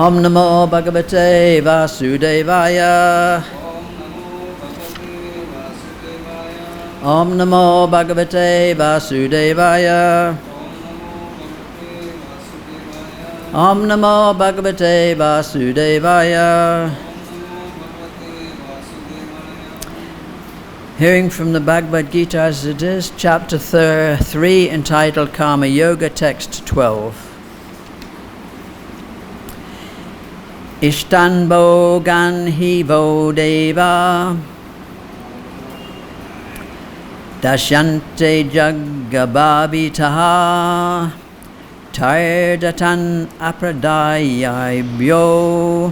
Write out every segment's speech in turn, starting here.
Om Namo Bhagavate Vasudevaya. Om Namo Bhagavate Vasudevaya. Om Namo Bhagavate Vasudevaya. Hearing from the Bhagavad-Gita as it is, chapter 3, entitled Karma Yoga, text 12. Ishtanbo ganhivo deva dashyante jaggabhabitaha tardatan apradayabhyo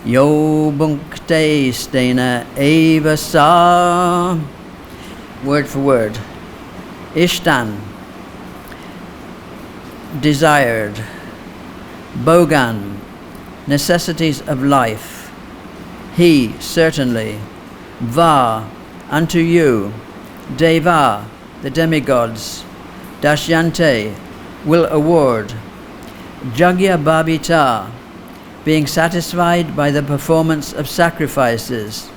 yo bhunkte stena eva sa. Word for word. Ishtan, desired. Bogan, necessities of life. He, certainly. Va, unto you. Deva, the demigods. Dashyante, will award. Jagya Babita, being satisfied by the performance of sacrifices.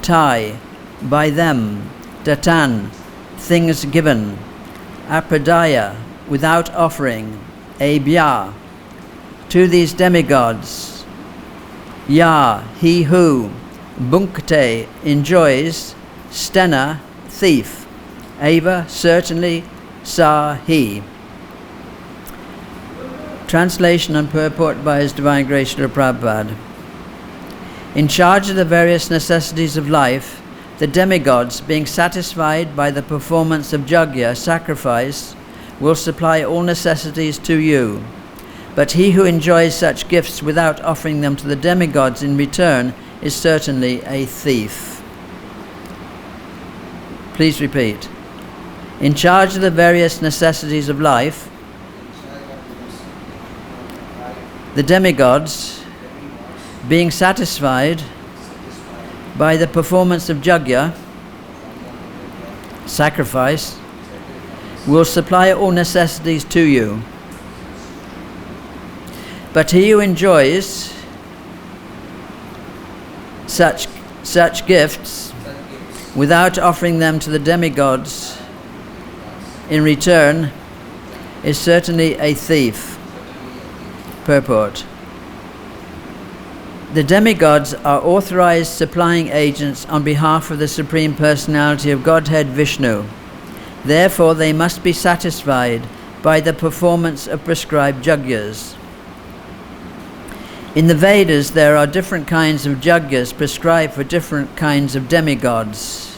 Tai, by them. Datan, things given. Apradaya, without offering. Abhya, to these demigods. Ya, he who. Bhunkte, enjoys. Stena, thief. Eva, certainly. Sa, he. Translation and purport by His Divine Grace Srila Prabhupada. In charge of the various necessities of life, the demigods, being satisfied by the performance of jagya, sacrifice, will supply all necessities to you. But he who enjoys such gifts without offering them to the demigods in return is certainly a thief. Please repeat. In charge of the various necessities of life, the demigods, being satisfied by the performance of jagya, sacrifice, will supply all necessities to you. But he who enjoys such gifts without offering them to the demigods in return is certainly a thief. Purport. The demigods are authorized supplying agents on behalf of the Supreme Personality of Godhead Vishnu. Therefore, they must be satisfied by the performance of prescribed jagyas. In the Vedas, there are different kinds of jagyas prescribed for different kinds of demigods,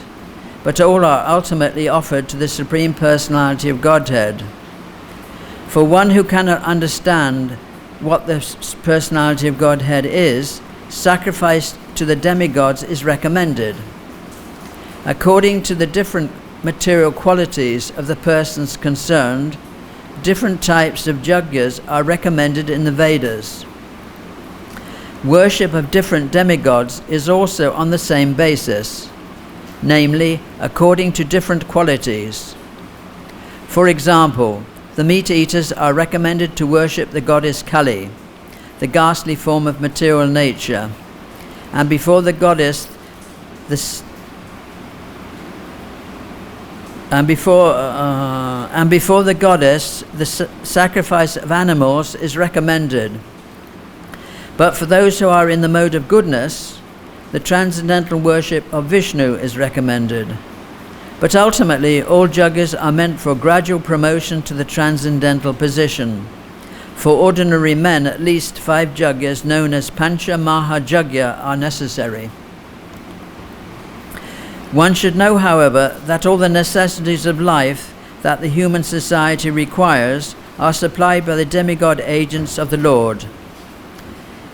but all are ultimately offered to the Supreme Personality of Godhead. For one who cannot understand what the Personality of Godhead is, sacrifice to the demigods is recommended. According to the different material qualities of the persons concerned, different types of jagyas are recommended in the Vedas. Worship of different demigods is also on the same basis, namely, according to different qualities. For example, the meat-eaters are recommended to worship the goddess Kali, the ghastly form of material nature, and before the goddess, the sacrifice of animals is recommended. But for those who are in the mode of goodness, the transcendental worship of Vishnu is recommended. But ultimately, all jagyas are meant for gradual promotion to the transcendental position. For ordinary men, at least 5 jagyas known as Pancha Maha Jagya are necessary. One should know, however, that all the necessities of life that the human society requires are supplied by the demigod agents of the Lord.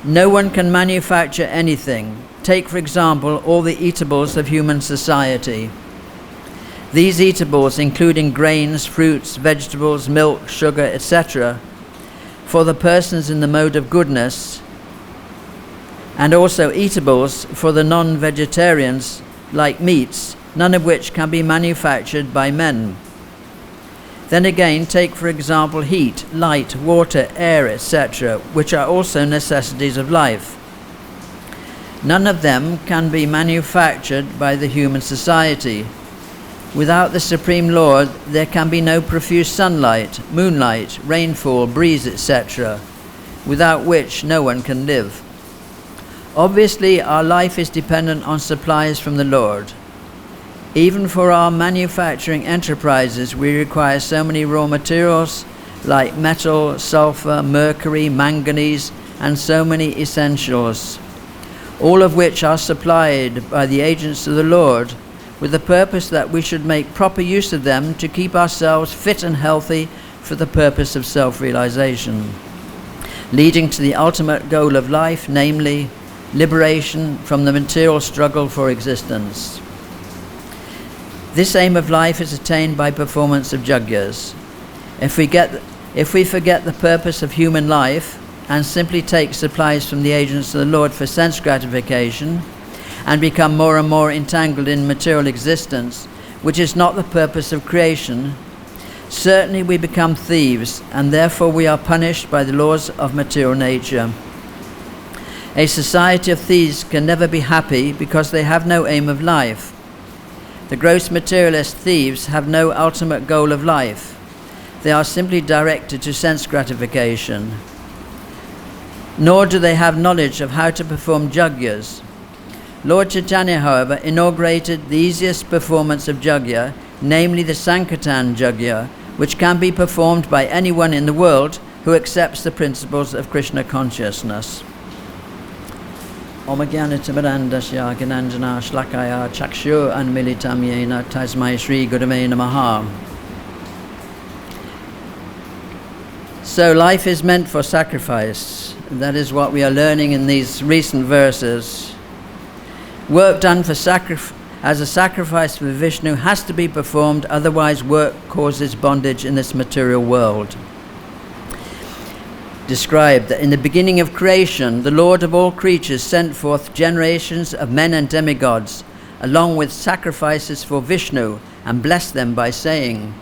No one can manufacture anything. Take, for example, all the eatables of human society. These eatables, including grains, fruits, vegetables, milk, sugar, etc., for the persons in the mode of goodness, and also eatables for the non-vegetarians, like meats, none of which can be manufactured by men. Then again, take for example heat, light, water, air, etc., which are also necessities of life. None of them can be manufactured by the human society. Without the Supreme Lord, there can be no profuse sunlight, moonlight, rainfall, breeze, etc., without which no one can live. Obviously, our life is dependent on supplies from the Lord. Even for our manufacturing enterprises, we require so many raw materials like metal, sulfur, mercury, manganese, and so many essentials, all of which are supplied by the agents of the Lord, with the purpose that we should make proper use of them to keep ourselves fit and healthy for the purpose of self-realization, leading to the ultimate goal of life, namely liberation from the material struggle for existence. This aim of life is attained by performance of yajnas. If we forget the purpose of human life and simply take supplies from the agents of the Lord for sense gratification, and become more and more entangled in material existence, which is not the purpose of creation, certainly we become thieves, and therefore we are punished by the laws of material nature. A society of thieves can never be happy because they have no aim of life. The gross materialist thieves have no ultimate goal of life. They are simply directed to sense gratification. Nor do they have knowledge of how to perform yajnas. Lord Chaitanya, however, inaugurated the easiest performance of yajna, namely the Sankirtan yajna, which can be performed by anyone in the world who accepts the principles of Krishna consciousness. Om Jnana-timirandasya Gnanjana Shlakaya Chakshur Anmilitam Yena Tasmai Shri Gurave Namaha. So life is meant for sacrifice. That is what we are learning in these recent verses. Work done as a sacrifice for Vishnu has to be performed, otherwise work causes bondage in this material world. Described that in the beginning of creation, the Lord of all creatures sent forth generations of men and demigods, along with sacrifices for Vishnu, and blessed them by saying,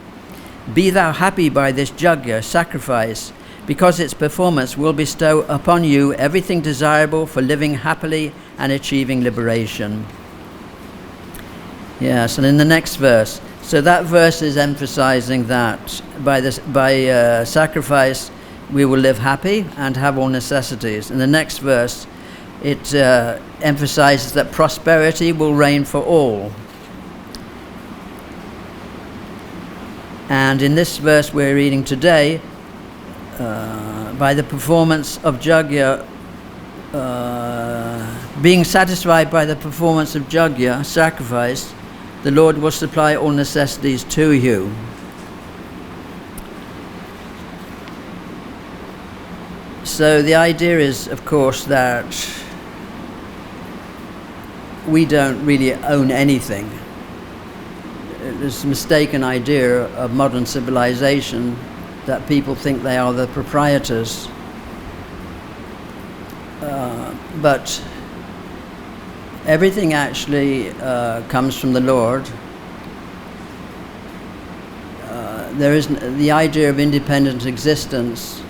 "Be thou happy by this yajna, sacrifice, because its performance will bestow upon you everything desirable for living happily and achieving liberation." Yes, and in the next verse, so that verse is emphasizing that by sacrifice we will live happy and have all necessities. In the next verse, it emphasizes that prosperity will reign for all. And in this verse we're reading today, by the performance of yajna, being satisfied by the performance of yajna, sacrifice, the Lord will supply all necessities to you. So the idea is, of course, that we don't really own anything. There's a mistaken idea of modern civilization that people think they are the proprietors. But everything actually comes from the Lord. There is the idea of independent existence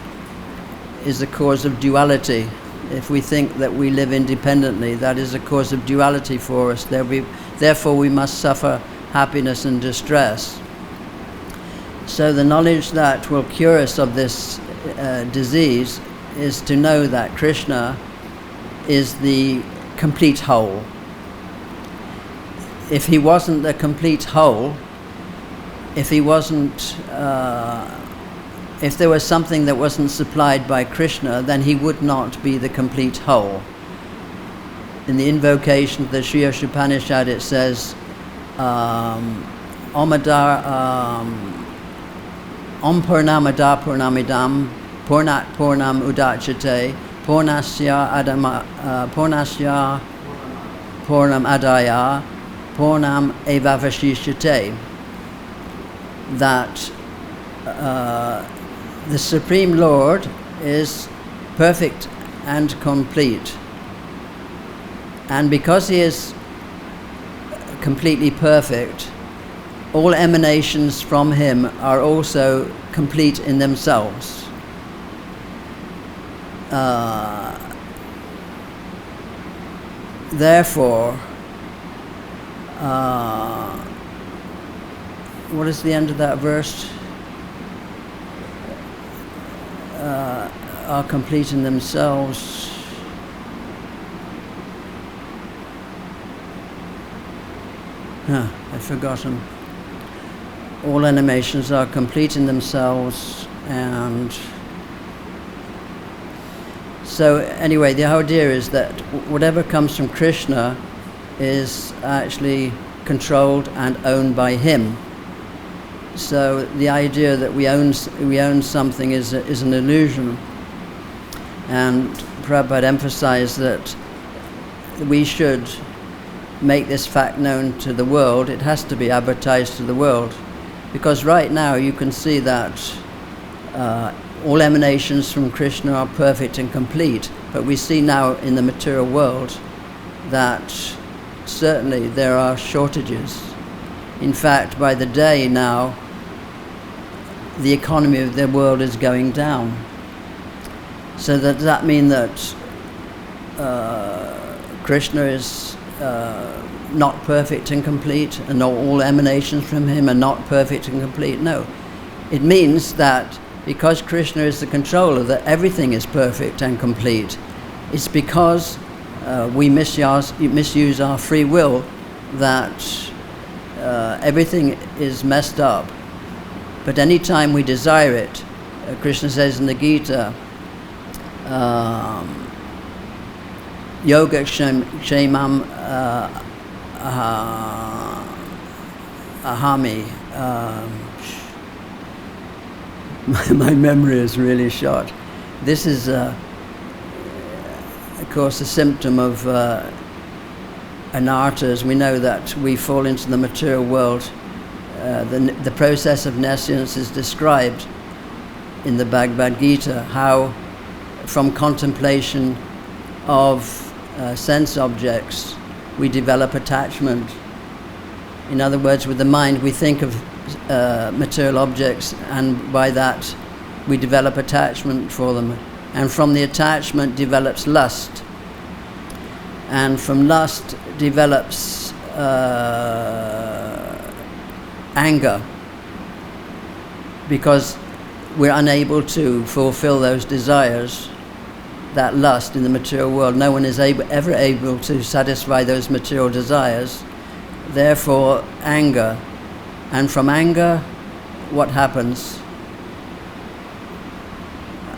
is the cause of duality. If we think that we live independently, that is a cause of duality for us. Therefore we must suffer happiness and distress. So the knowledge that will cure us of this disease is to know that Krishna is the complete whole. If he wasn't the complete whole, if he wasn't if there was something that wasn't supplied by Krishna, then he would not be the complete whole. In the invocation of the Sri Upanishad it says, Om Purnamada Purnamidam Purnat Purnam Udachyate Purnasya Purnam Adaya Purnam Evavashishyate. That the Supreme Lord is perfect and complete. And because he is completely perfect, all emanations from him are also complete in themselves. Therefore, what is the end of that verse? Are complete in themselves. I've forgotten. All animations are complete in themselves, and so anyway, the idea is that whatever comes from Krishna is actually controlled and owned by him. So the idea that we own something is an illusion. And Prabhupada emphasized that we should make this fact known to the world. It has to be advertised to the world, because right now you can see that all emanations from Krishna are perfect and complete, but we see now in the material world that certainly there are shortages. In fact, by the day now, the economy of the world is going down. So does that mean that Krishna is not perfect and complete, and all emanations from him are not perfect and complete? No. It means that because Krishna is the controller, that everything is perfect and complete. It's because we misuse our free will that everything is messed up. But any time we desire it, Krishna says in the Gita, yoga kshemam ahami. My memory is really short. This is, of course, a symptom of anarthas. We know that we fall into the material world. The process of nescience is described in the Bhagavad-Gita, how from contemplation of sense objects we develop attachment. In other words, with the mind we think of material objects, and by that we develop attachment for them, and from the attachment develops lust, and from lust develops anger, because we're unable to fulfill those desires, that lust in the material world. No one is ever able to satisfy those material desires. Therefore, anger. And from anger, what happens?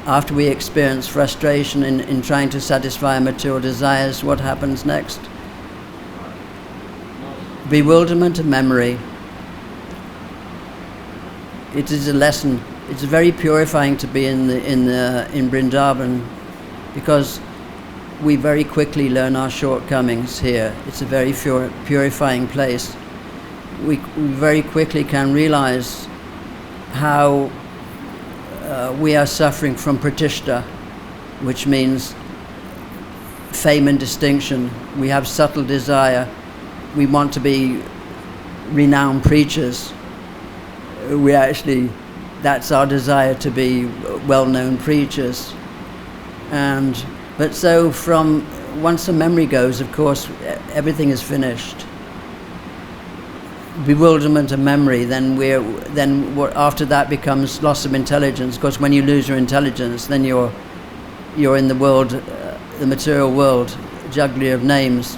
After we experience frustration in trying to satisfy our material desires, what happens next? Bewilderment of memory. It is a lesson. It's very purifying to be in Vrindavan, because we very quickly learn our shortcomings here. It's a very purifying place. We very quickly can realize how we are suffering from pratishta, which means fame and distinction. We have subtle desire. We want to be renowned preachers. That's our desire, to be well-known preachers. But so once the memory goes, of course, everything is finished. Bewilderment of memory, then after that becomes loss of intelligence. Because when you lose your intelligence, then you're in the world, the material world, jugglery of names,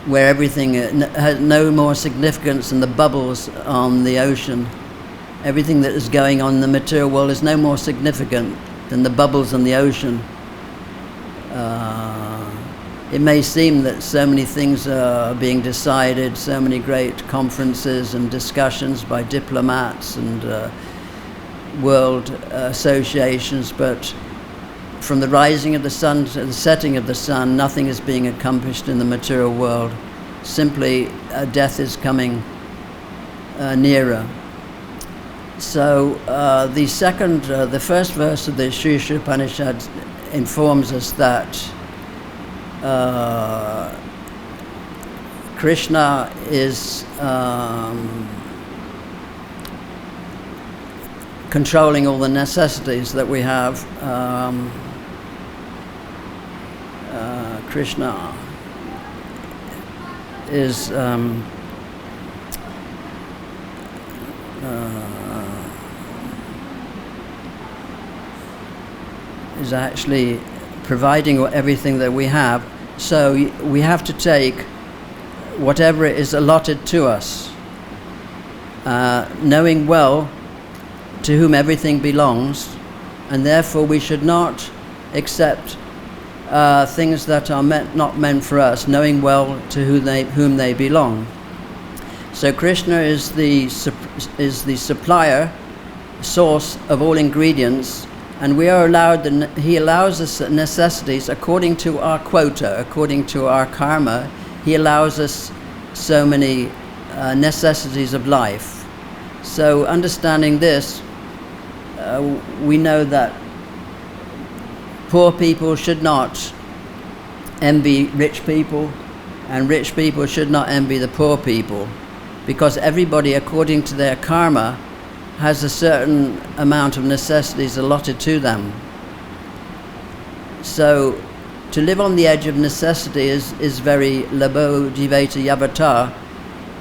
where everything has no more significance than the bubbles on the ocean. Everything that is going on in the material world is no more significant than the bubbles on the ocean. It may seem that so many things are being decided, so many great conferences and discussions by diplomats and world associations, but from the rising of the sun to the setting of the sun, nothing is being accomplished in the material world. Simply, death is coming nearer. So the first verse of the Shri Upanishad informs us that Krishna is controlling all the necessities that we have. Krishna is actually providing everything that we have. So we have to take whatever is allotted to us, knowing well to whom everything belongs, and therefore we should not accept things that are not meant for us, knowing well to whom they belong. So Krishna is the supplier, source of all ingredients, and we are allowed. He allows us necessities according to our quota, according to our karma. He allows us so many necessities of life. So understanding this, we know that poor people should not envy rich people, and rich people should not envy the poor people, because everybody, according to their karma, has a certain amount of necessities allotted to them. So to live on the edge of necessity is very labo jiveta yavata,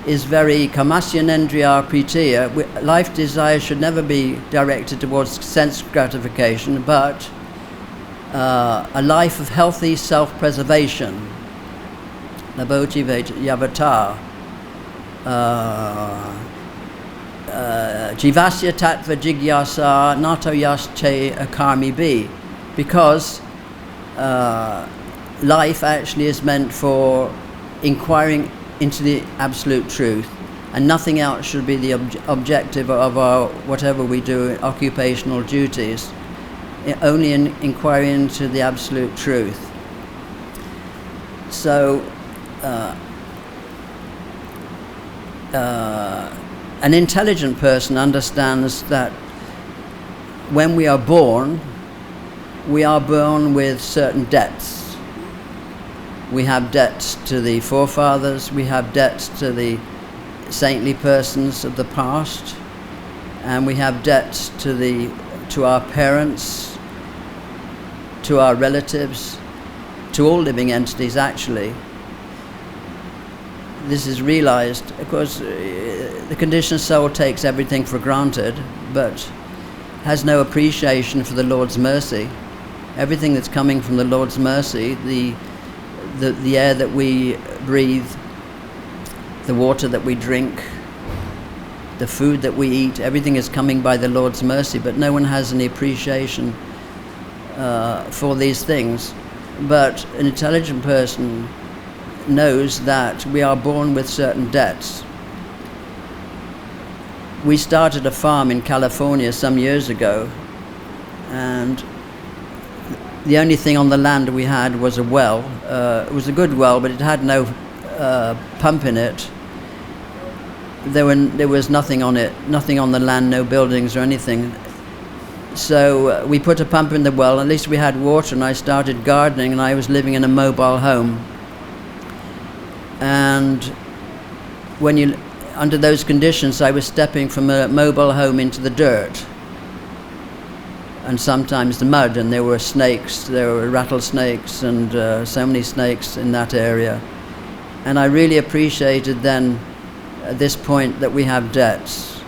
is very kamasyanendriya pritiya. Life desire should never be directed towards sense gratification, but a life of healthy self-preservation. Labo jiveta yavata. Jivasya tattva jigyasa nato yasche akarmi bi, because life actually is meant for inquiring into the absolute truth, and nothing else should be the objective of our whatever we do, occupational duties, only in inquiry into the absolute truth. So an intelligent person understands that when we are born with certain debts. We have debts to the forefathers, we have debts to the saintly persons of the past, and we have debts to our parents, to our relatives, to all living entities actually. This is realized. Of course, the conditioned soul takes everything for granted, but has no appreciation for the Lord's mercy. Everything that's coming from the Lord's mercy, the air that we breathe, the water that we drink, the food that we eat, everything is coming by the Lord's mercy, but no one has any appreciation for these things. But an intelligent person knows that we are born with certain debts. We started a farm in California some years ago, and the only thing on the land we had was a well. It was a good well, but it had no pump in it. There was nothing on it, nothing on the land, no buildings or anything. So we put a pump in the well, at least we had water, and I started gardening, and I was living in a mobile home. And under those conditions, I was stepping from a mobile home into the dirt, and sometimes the mud, and there were snakes, there were rattlesnakes, and so many snakes in that area. And I really appreciated then, at this point, that we have debts.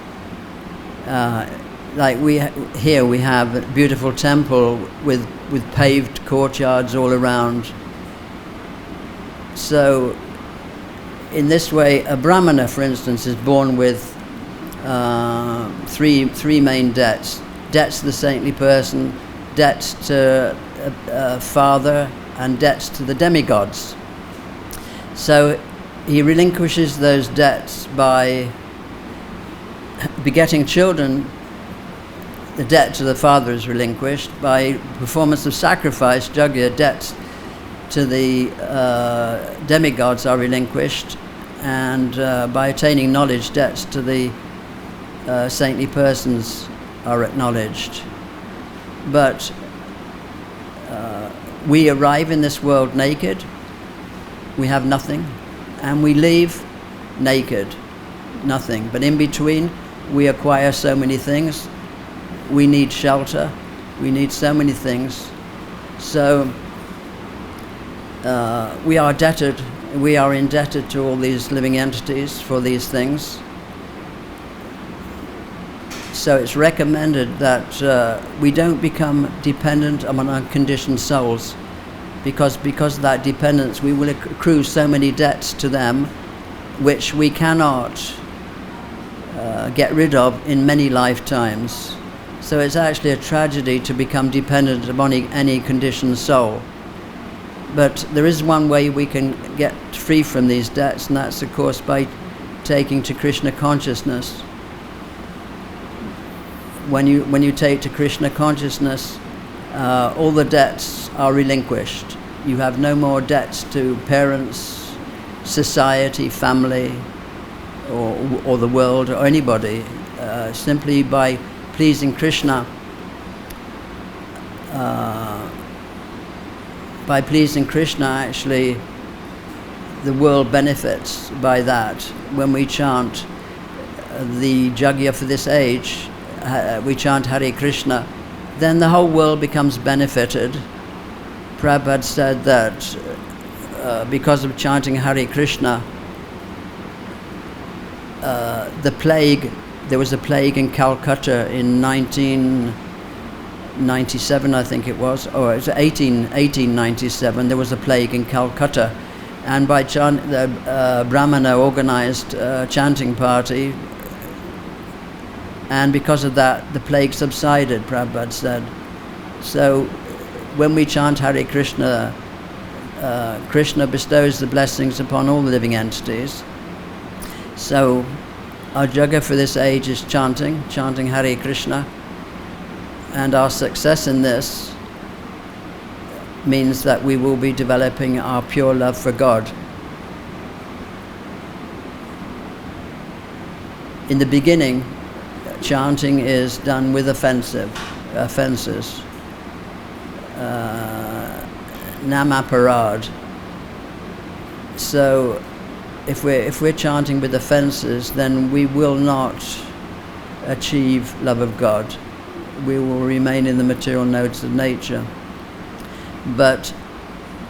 Like here we have a beautiful temple with paved courtyards all around. So in this way, a brahmana, for instance, is born with three main debts. Debts to the saintly person, debts to father, and debts to the demigods. So he relinquishes those debts by begetting children. The debt to the father is relinquished. By performance of sacrifice, yajna, debts to the demigods are relinquished, and by attaining knowledge, debts to the saintly persons are acknowledged. But we arrive in this world naked, we have nothing, and we leave naked, nothing. But in between, we acquire so many things. we need shelter, we need so many things. So we are indebted to all these living entities for these things. So it's recommended that we don't become dependent on unconditioned souls, because of that dependence we will accrue so many debts to them which we cannot get rid of in many lifetimes. So it's actually a tragedy to become dependent upon any conditioned soul. But there is one way we can get free from these debts, and that's of course by taking to Krishna consciousness. When you take to Krishna consciousness, all the debts are relinquished. You have no more debts to parents, society, family, or the world, or anybody. Simply by pleasing Krishna, actually, the world benefits by that. When we chant the Yajna for this age, we chant Hare Krishna, then the whole world becomes benefited. Prabhupada said that because of chanting Hare Krishna, there was a plague in Calcutta in 1997, I think it was, or it was 1897, there was a plague in Calcutta. And by the Brahmana organized a chanting party, and because of that, the plague subsided, Prabhupada said. So when we chant Hare Krishna, Krishna bestows the blessings upon all the living entities. So our yajna for this age is chanting Hare Krishna, and our success in this means that we will be developing our pure love for God. In the beginning, chanting is done with offenses. Namaparad. So if we're chanting with offenses, then we will not achieve love of God. We will remain in the material nodes of nature. But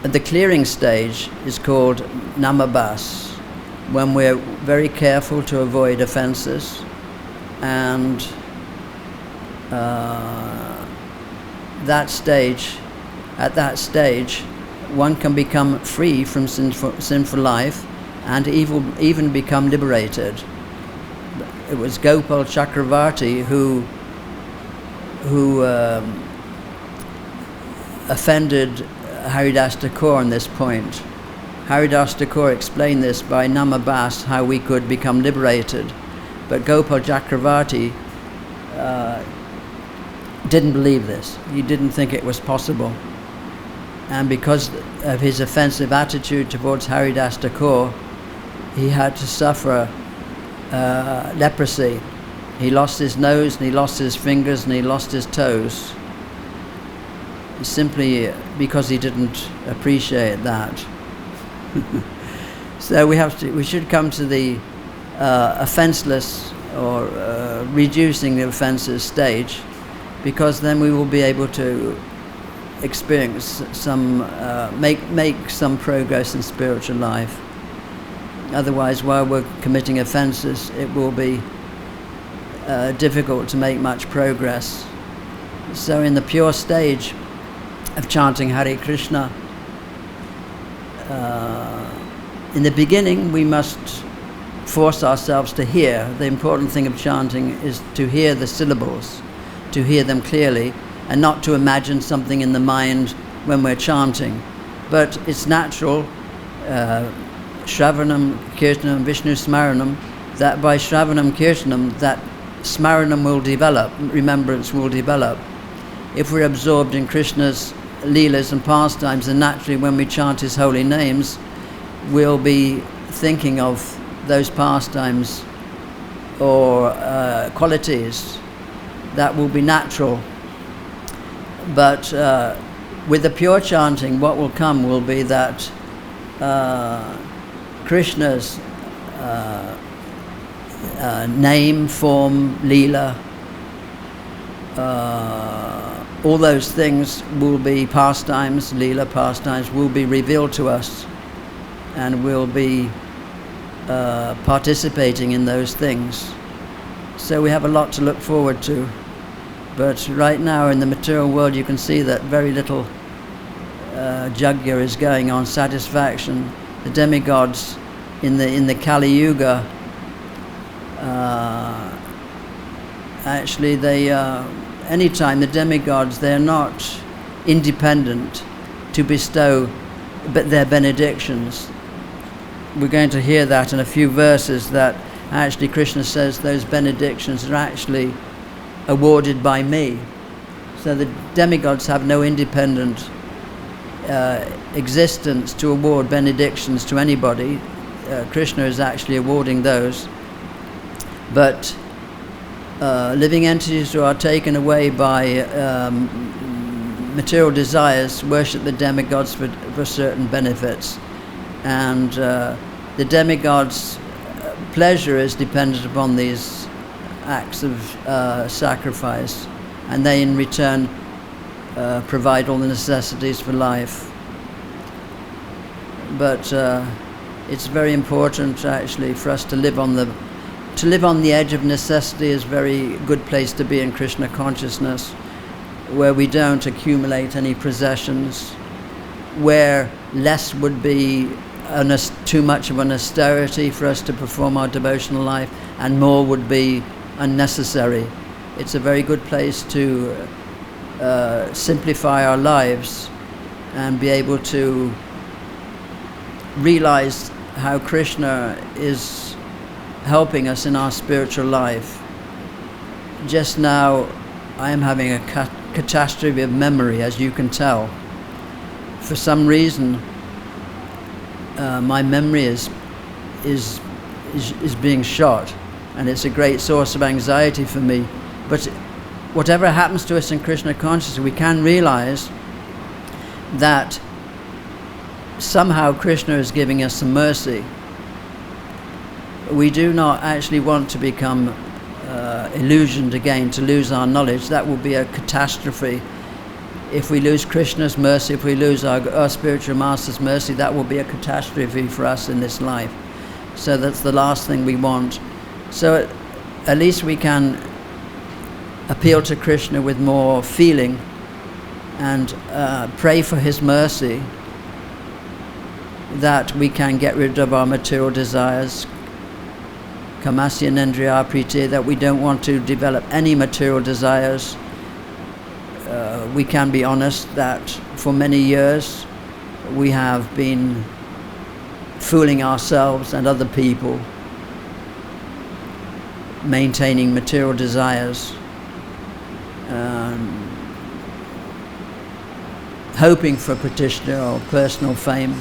the clearing stage is called namabas, when we're very careful to avoid offenses, and at that stage, one can become free from sinful life and even become liberated. It was Gopal Chakravarti who offended Haridas Thakur on this point. Haridas Thakur explained this by Namabas, how we could become liberated. But Gopal Chakravarti didn't believe this. He didn't think it was possible. And because of his offensive attitude towards Haridas Thakur, he had to suffer leprosy. He lost his nose, and he lost his fingers, and he lost his toes, simply because he didn't appreciate that. So we should come to the offenseless, or reducing the offenses stage, because then we will be able to experience some, make some progress in spiritual life. Otherwise, while we're committing offenses, it will be difficult to make much progress. So in the pure stage of chanting Hare Krishna, in the beginning we must force ourselves to hear. The important thing of chanting is to hear the syllables, to hear them clearly, and not to imagine something in the mind when we're chanting. But it's natural, Shravanam, Kirtanam, Vishnu Smaranam, that by Shravanam, Kirtanam, that Smaranam will develop, remembrance will develop. If we're absorbed in Krishna's leelas and pastimes, then naturally when we chant his holy names, we'll be thinking of those pastimes or qualities. That will be natural. But with the pure chanting, what will come will be that Krishna's name, form, leela, all those things will be pastimes, Leela pastimes, will be revealed to us, and we'll be participating in those things. So we have a lot to look forward to. But right now in the material world you can see that very little jagya is going on, satisfaction. The demigods in the Kali Yuga, actually they anytime the demigods, they're not independent to bestow their benedictions. We're going to hear that in a few verses, that actually Krishna says those benedictions are actually awarded by me. So the demigods have no independent existence to award benedictions to anybody. Krishna is actually awarding those. But living entities who are taken away by material desires worship the demigods for certain benefits. And the demigods' pleasure is dependent upon these acts of sacrifice, and they in return provide all the necessities for life. But it's very important actually for us to live on the edge of necessity. Is a very good place to be in Krishna consciousness, where we don't accumulate any possessions, where less would be too much of an austerity for us to perform our devotional life, and more would be unnecessary. It's a very good place to simplify our lives and be able to realize how Krishna is helping us in our spiritual life. Just now I am having a catastrophe of memory, as you can tell. For some reason my memory is being shot, and it's a great source of anxiety for me. But whatever happens to us in Krishna consciousness, we can realize that somehow Krishna is giving us some mercy. We do not actually want to become illusioned again, to lose our knowledge. That will be a catastrophe. If we lose Krishna's mercy, if we lose our spiritual master's mercy, that will be a catastrophe for us in this life. So that's the last thing we want. So at least we can appeal to Krishna with more feeling and pray for his mercy, that we can get rid of our material desires, kamasya nendriya priti, that we don't want to develop any material desires. We can be honest that for many years we have been fooling ourselves and other people, maintaining material desires, hoping for petitioner or personal fame,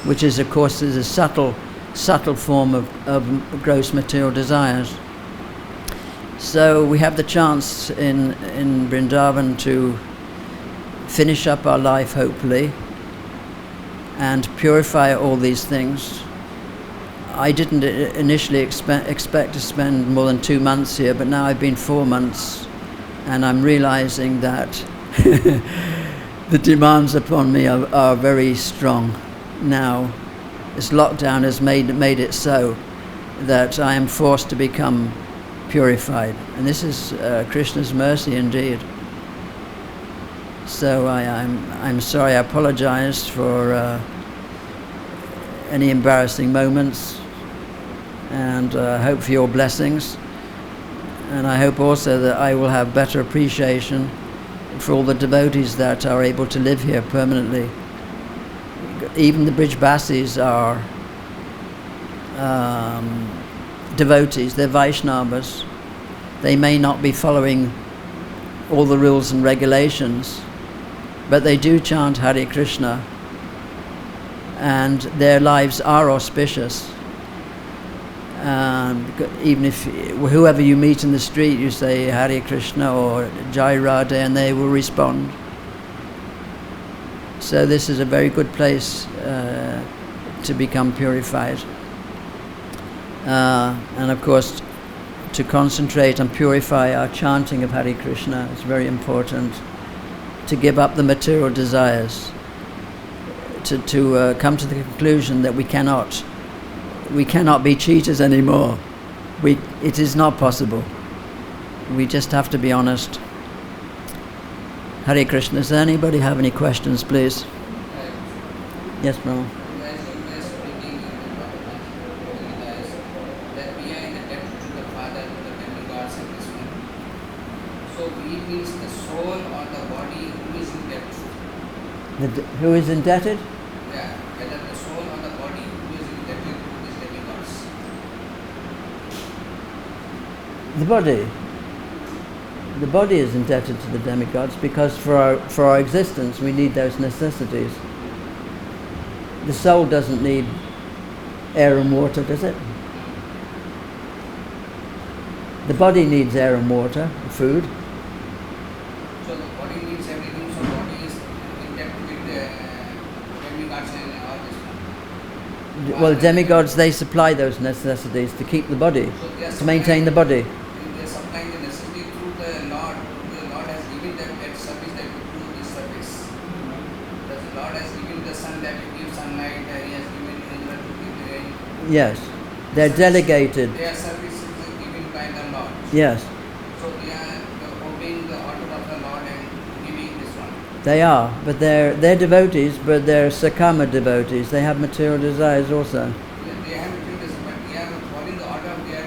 which is, of course, is a subtle form of gross material desires. So we have the chance in Vrindavan to finish up our life, hopefully, and purify all these things. I didn't initially expect to spend more than 2 months here, but now I've been 4 months, and I'm realizing that the demands upon me are very strong now. This lockdown has made it so that I am forced to become purified, and this is Krishna's mercy indeed. So I'm sorry. I apologize for any embarrassing moments, and hope for your blessings. And I hope also that I will have better appreciation for all the devotees that are able to live here permanently. Even the Brijbasis are devotees, they're Vaishnavas. They may not be following all the rules and regulations, but they do chant Hare Krishna, and their lives are auspicious. Even if whoever you meet in the street, you say Hare Krishna or Jai Radhe, and they will respond. So this is a very good place to become purified. And of course, to concentrate and purify our chanting of Hare Krishna. It's very important to give up the material desires, to come to the conclusion that we cannot be cheaters anymore. It is not possible. We just have to be honest. Hare Krishna. Does anybody have any questions, please? Yes, Brahma. Who is indebted? Yeah, whether the soul or the body who is indebted to these demigods. The body. The body is indebted to the demigods because for our existence we need those necessities. The soul doesn't need air and water, does it? The body needs air and water, food. So the body needs everything, so body is indebted with demigods and all this. Well, demigods, they supply those necessities to keep the body, So to maintain the body. They are supplying the necessity through the Lord. The Lord has given them that service that you do this service. The Lord has given the sun that you give sunlight. He has given Indra to give the rain. Yes, they're delegated. Their service is given by the Lord. Yes, So they are obeying the order of the Lord and giving this one. they are, but they're devotees, but they're sakama devotees. They have material desires also. They have given this, but they are following the order of their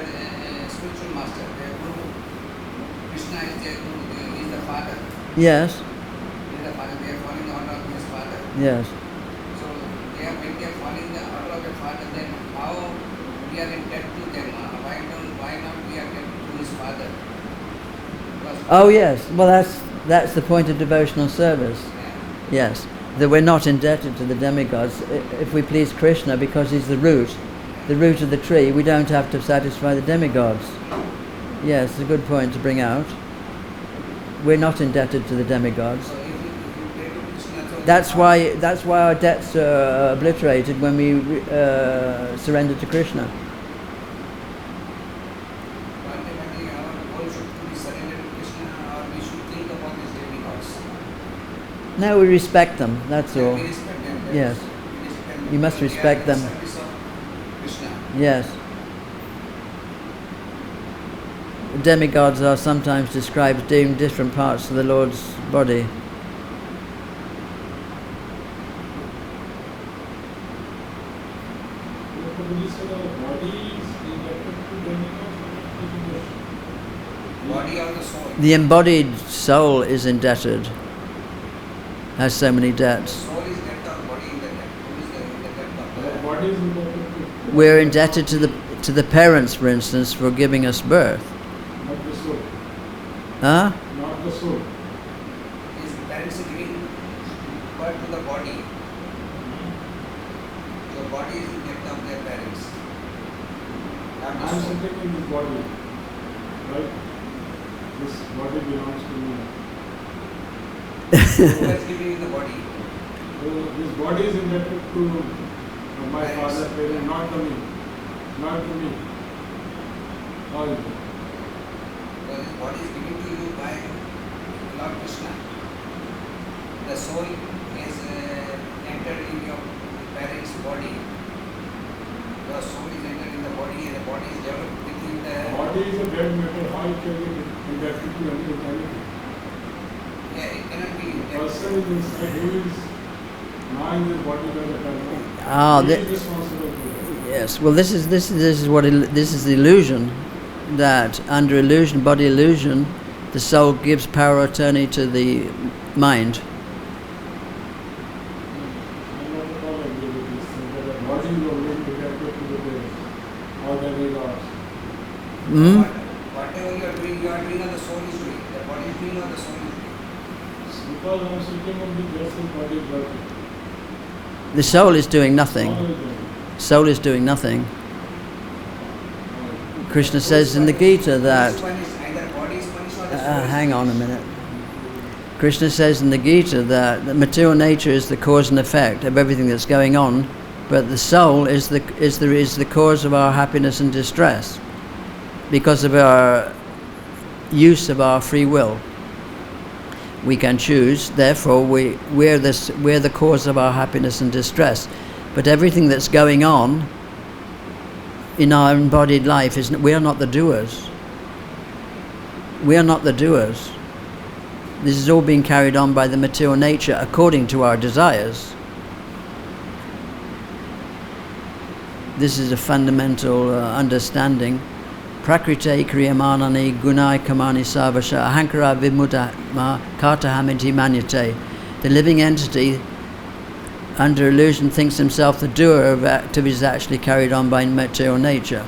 spiritual master, their guru. Krishna is their guru. He is the father. Yes, He is the father. They are following the order of his father. yes. So when they are following the order of their father, then how we are in debt to them? Why not we are debt to his father? Because Oh yes, well that's the point of devotional service. Yes, that we're not indebted to the demigods. If we please Krishna because he's the root of the tree, we don't have to satisfy the demigods. Yes, it's a good point to bring out. We're not indebted to the demigods. so if you pray to Krishna, so That's why our debts are obliterated when we surrender to Krishna. ultimately our goal should be surrendered to Krishna, or we should think about these demigods. No, we respect them. That's all. We respect them. Yes. We respect them You must because they respect are them. in the service of Krishna. Yes. The demigods are sometimes described as doing different parts of the Lord's body. Body or the soul. The embodied soul is indebted, has so many debts. Soul is debt or body in the debt. Who is the debt of the What is important We're indebted to the parents, for instance, for giving us birth. not the soul? Huh? Not the soul. His parents are giving birth to the body. So body is the debt of their parents. I Not the am soul. sitting in this body, right? This body belongs to me. Who is giving you the body? So this body is indebted to my father, parent, not to me. Not to me. How is it? Because this body is given to you by Lord Krishna. The soul is entered in your parents' body. The soul is entered in the body and the body is developed within the... Body is a dead matter. How it can be indebted to anything? Yeah, it cannot be... Person is inside who is knowing this body by the time. Ah, He that- is responsible for that. Yes. Well, this is the illusion that under illusion, body illusion, the soul gives power of attorney to the mind. I'm not at all agree with this thing that the body is only indebted to the parents or the demigods. Hmm? Whatever you are doing or the soul is doing. The body is doing or the soul is doing. Because I am sitting on the just the body is working. The soul is doing nothing. All is there. Soul is doing nothing. Krishna says in the Gita that. This one is either body is punished or the soul is Hang on a minute. Krishna says in the Gita that the material nature is the cause and effect of everything that's going on, but the soul is the cause of our happiness and distress. because of our use of our free will. We can choose, therefore we're the cause of our happiness and distress. But everything that's going on in our embodied life we are not the doers. We are not the doers. This is all being carried on by the material nature according to our desires. This is a fundamental understanding. Prakrite kriyamanani gunai kamani savasha ahankara vimuta ma katahamiti manyate. The living entity, under illusion, thinks himself the doer of activities actually carried on by material nature.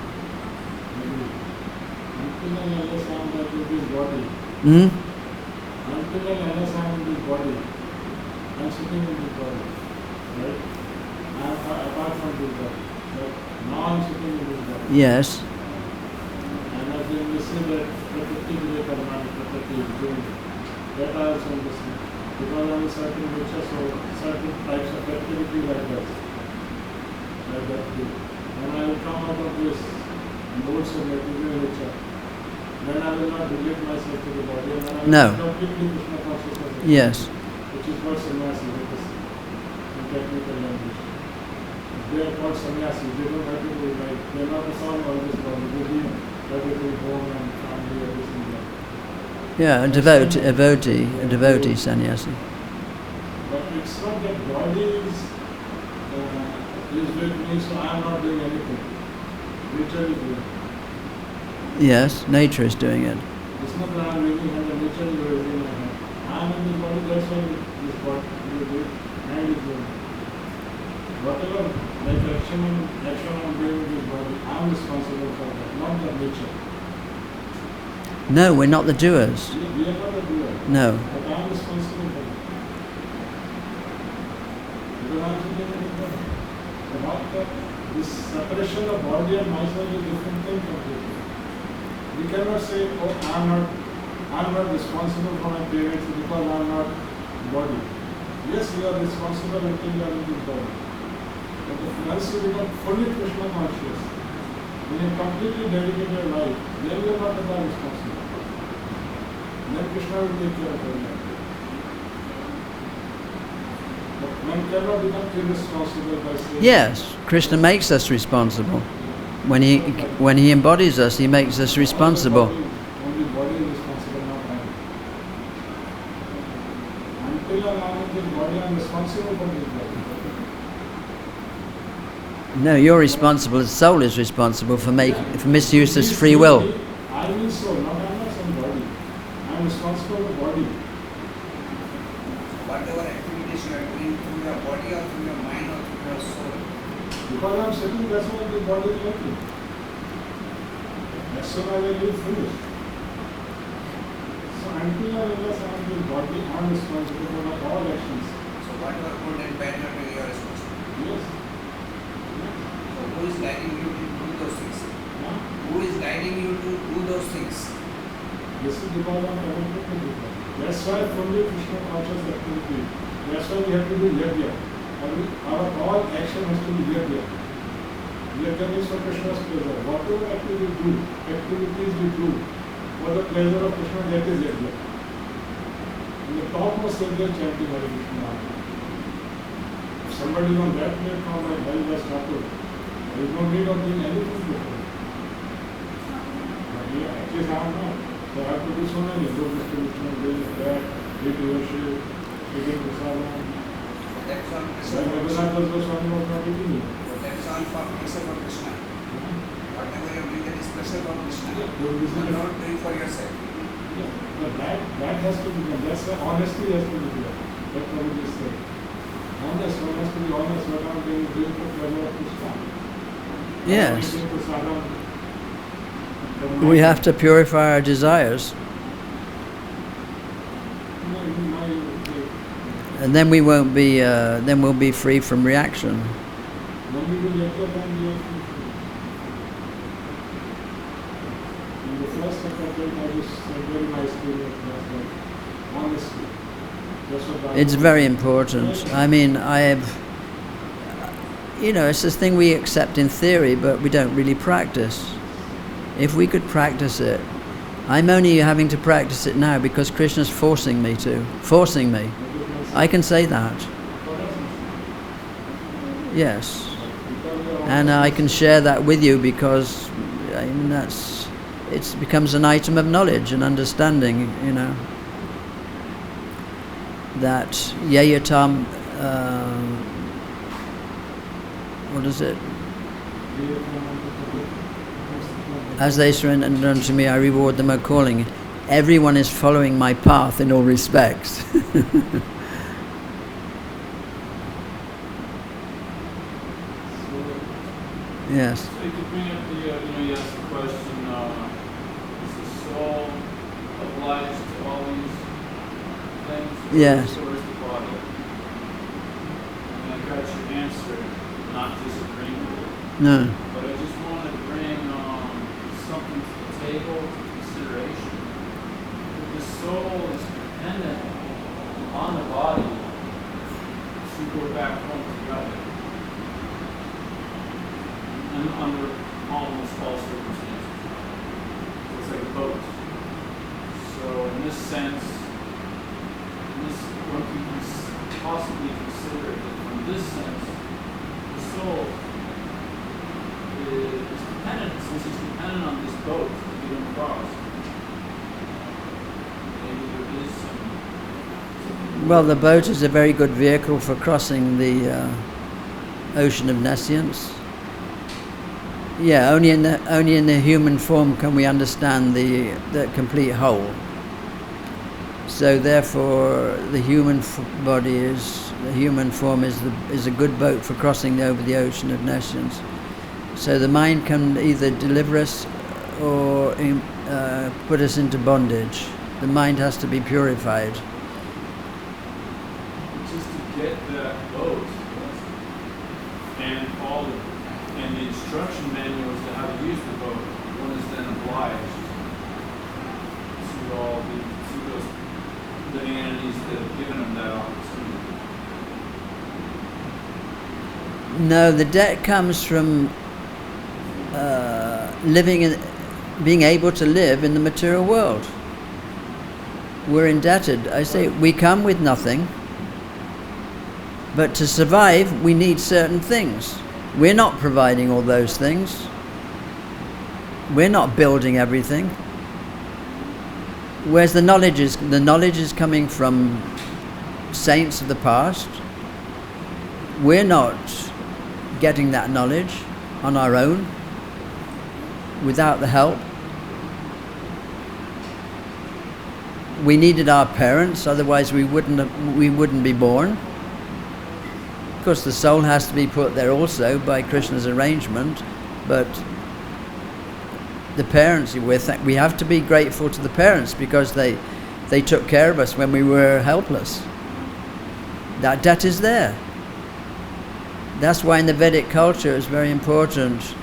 Hmm? Until I understand this body, I'm sitting in this body, right? I'm apart from this body, but now I'm sitting in this body. Yes. And as we see that Prakriti Vijay Karmani, Prakriti is doing that I also understand. Because I'm a certain nature, so certain types of activity like that do. When I will come out of this modes of material nature, then I will not relate myself to the body, and then I will No. be completely Krishna consciousness. Yes. Which is called sannyasi, that is in technical language. They are called sannyasi. They don't have to do like, they are not to solve all this problem. They leave everything, home and family, everything there. Yeah, a devotee sannyasi. But it's not that body is with me, so I am not doing anything. Nature is doing. Yes, nature is doing it. It's not that I am living and the nature is doing my hand. I am in this body, that's why this body is doing, hand is doing. Whatever like action I'm doing in this body, I am responsible for that, not the nature. No, we're not the doers. We are not the doer. No. But I am responsible for that. Because I am sitting in this body. This separation of body and myself is a different thing completely. We cannot say, oh, I'm not responsible for my parents because I'm not body. Yes, you are responsible until you are in this body. But once you become fully Krishna conscious, when you completely dedicate your life, then you are not at all responsible. Then Krishna will take care of your life. But one cannot become irresponsible by saying... Yes, Krishna makes us responsible. When he embodies us, he makes us responsible. Only body is responsible, not I. Until I am in this body, I am responsible for this body. No, you're responsible. The soul is responsible for misuse of free will. I mean soul, not I am not some body. I am responsible for the body. Whatever activities you are doing through your body or through your mind or through your soul. Because I am sitting, that's why the body is working. As soon as I leave, finish. So until I realize I am this body, I am responsible for my all actions. So whatever good and bad you are doing, you are responsible. Yes. So who is guiding you to do those things? Yeah. Who is guiding you to do those things? This is because I am connected to this body. That's why fully Krishna conscious activity. That's why we have to do yajna. Our all action has to be yajna. Yajna is for Krishna's pleasure. Whatever activities we do for the pleasure of Krishna, that is yajna. In the topmost yajna, chanting Hare Krishna. If somebody is on that platform like Haridas Thakur, there is no need of doing anything different. But yeah, at least I am not. So I have to do so many. Do distribution, this, that, read worship, eating prasadam. That is all So Raghunath Goswami was not eating it. that is all for pleasure for Krishna. Whatever you do, that is pleasure for Krishna. Yeah, You are not doing for yourself. Yeah, but that has to be done. That's why honesty has to be there. That's what it is said. Honest, one has to be honest. What I'm doing is doing for pleasure of Krishna. Yes. Eating prasadam. We have to purify our desires, and then we won't be. Then we'll be free from reaction. When we do yajna, then we are free. In the first chapter, I just said very nicely that honesty. That's what It's very important. I mean, it's this thing we accept in theory, but we don't really practice. If we could practice it, I'm only having to practice it now because Krishna's forcing me. I can say that. Yes. And I can share that with you because I mean, it becomes an item of knowledge and understanding, you know. That yayatam, what is it? As they surrender unto me, I reward them accordingly. Everyone is following my path in all respects. Yes. So you could bring up the, you asked the question, is the soul obliged to all these things? Yes. Or is the body? And I got your answer, not disagreeing with it. No. But I just want to bring something to the table for consideration. If the soul is dependent on the body to go back home together, and under almost all circumstances. It's like a boat. So in this sense, one can possibly consider that from this sense, the soul is dependent, since it's dependent on this boat to get him across. Maybe there is some. Well, the boat is a very good vehicle for crossing the ocean of nescience. Yeah, only in the human form can we understand the complete whole. So therefore, the human form is a good boat for crossing over the ocean of nescience. So the mind can either deliver us or put us into bondage. The mind has to be purified. Just to get that boat and all the instruction manuals to how to use the boat, one is then obliged to all to those living entities that have given them that opportunity. No, the debt comes from being able to live in the material world. We're indebted. I say we come with nothing, but to survive we need certain things. We're not providing all those things. We're not building everything. Whereas the knowledge is coming from saints of the past. We're not getting that knowledge on our own without the help. We needed our parents, otherwise we wouldn't be born. Of course, the soul has to be put there also by Krishna's arrangement, but the parents, we have to be grateful to the parents because they took care of us when we were helpless. That debt is there. That's why in the Vedic culture it's very important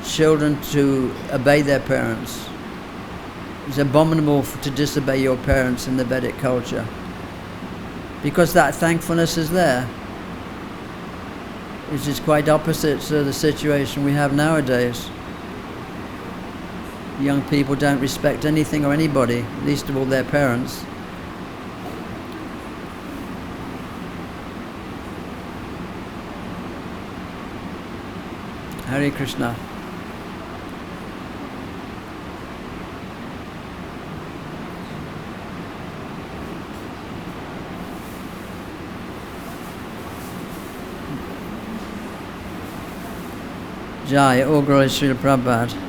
children to obey their parents. It's abominable to disobey your parents in the Vedic culture, because that thankfulness is there, which is quite opposite to the situation we have nowadays. Young people don't respect anything or anybody, least of all their parents. Hare Krishna. Jai, all glory to Srila Prabhupada.